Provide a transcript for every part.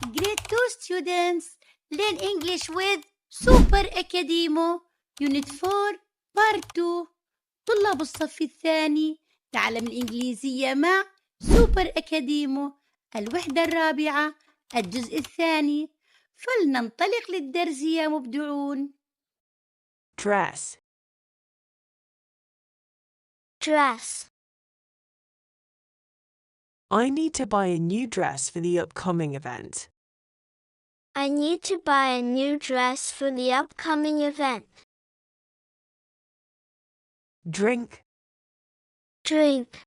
Grade 2 students, learn English with Super Academo Unit 4 Part 2. طلاب الصف الثاني، تعلم الإنجليزية مع سوبر أكاديمو، الوحدة الرابعة، الجزء الثاني. فلننطلق للدرس يا مبدعون. Dress. Dress. I need to buy a new dress for the upcoming event. I need to buy a new dress for the upcoming event. Drink. Drink.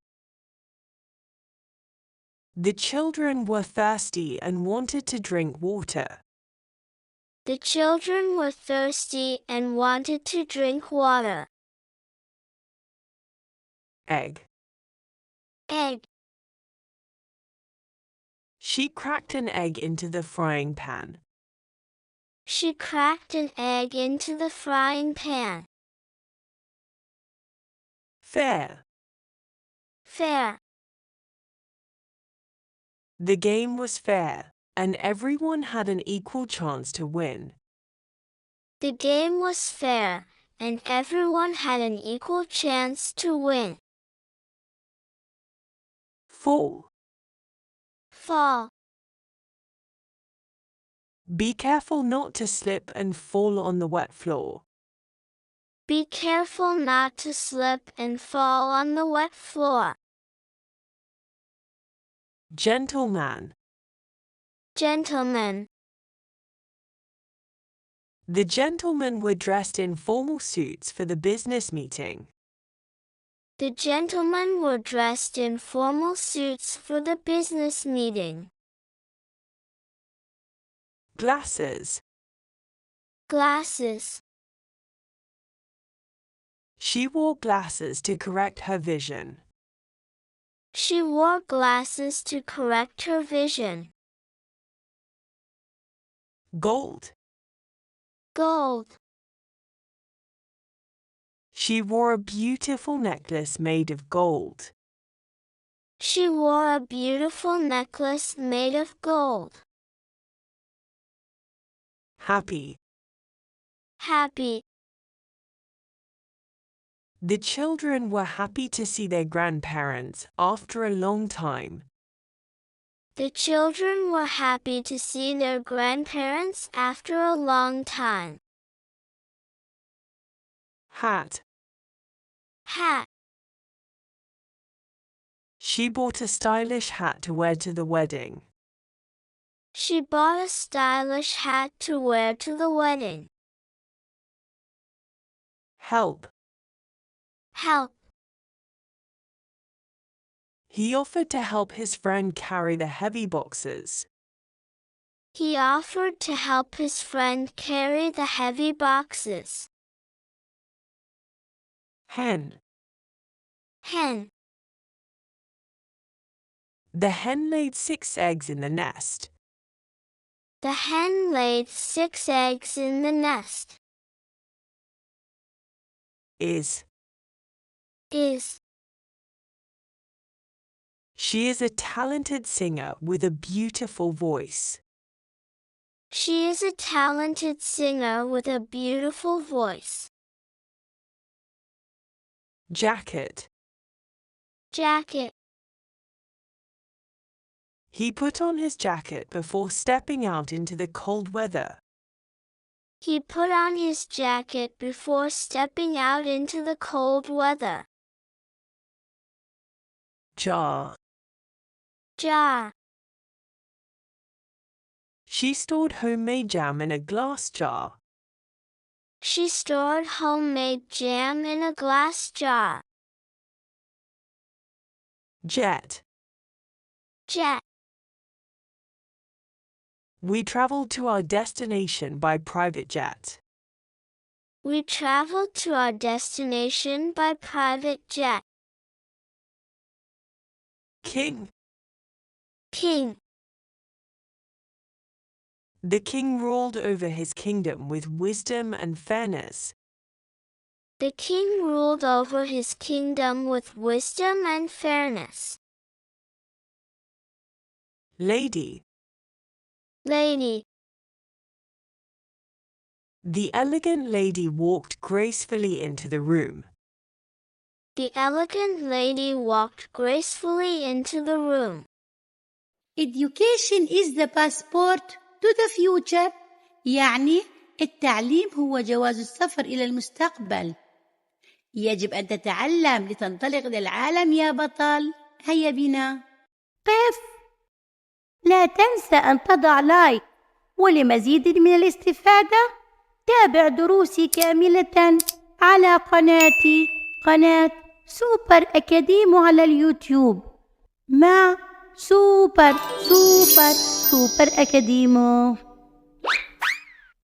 The children were thirsty and wanted to drink water. The children were thirsty and wanted to drink water. Egg. Egg. She cracked an egg into the frying pan. She cracked an egg into the frying pan. Fair. Fair. The game was fair, and everyone had an equal chance to win. The game was fair, and everyone had an equal chance to win. Fall. Fall. Be careful not to slip and fall on the wet floor. Be careful not to slip and fall on the wet floor. Gentleman. Gentlemen. The gentlemen were dressed in formal suits for the business meeting. The gentlemen were dressed in formal suits for the business meeting. Glasses. Glasses. She wore glasses to correct her vision. She wore glasses to correct her vision. Gold. Gold. She wore a beautiful necklace made of gold. She wore a beautiful necklace made of gold. Happy. Happy. The children were happy to see their grandparents after a long time. The children were happy to see their grandparents after a long time. Hat. Hat. She bought a stylish hat to wear to the wedding. She bought a stylish hat to wear to the wedding. Help. Help. He offered to help his friend carry the heavy boxes. He offered to help his friend carry the heavy boxes. Hen. Hen. The hen laid 6 eggs in the nest. The hen laid 6 eggs in the nest. Is. She is a talented singer with a beautiful voice. She is a talented singer with a beautiful voice. Jacket. Jacket. He put on his jacket before stepping out into the cold weather. He put on his jacket before stepping out into the cold weather. Jar. Jar. She stored homemade jam in a glass jar. She stored homemade jam in a glass jar. Jet. Jet. We traveled to our destination by private jet. We traveled to our destination by private jet. King. King. The king ruled over his kingdom with wisdom and fairness. The king ruled over his kingdom with wisdom and fairness. Lady. lady, The elegant lady walked gracefully into the room. the elegant lady walked gracefully into the room. Education is the passport to the future. يعني التعليم هو جواز السفر إلى المستقبل. يجب أن تتعلم لتنطلق للعالم يا بطل. هيا بنا. قف. لا تنسى أن تضع لايك، ولمزيد من الاستفادة تابع دروسي كاملة على قناتي، قناة سوبر أكاديمو على اليوتيوب مع سوبر أكاديمو.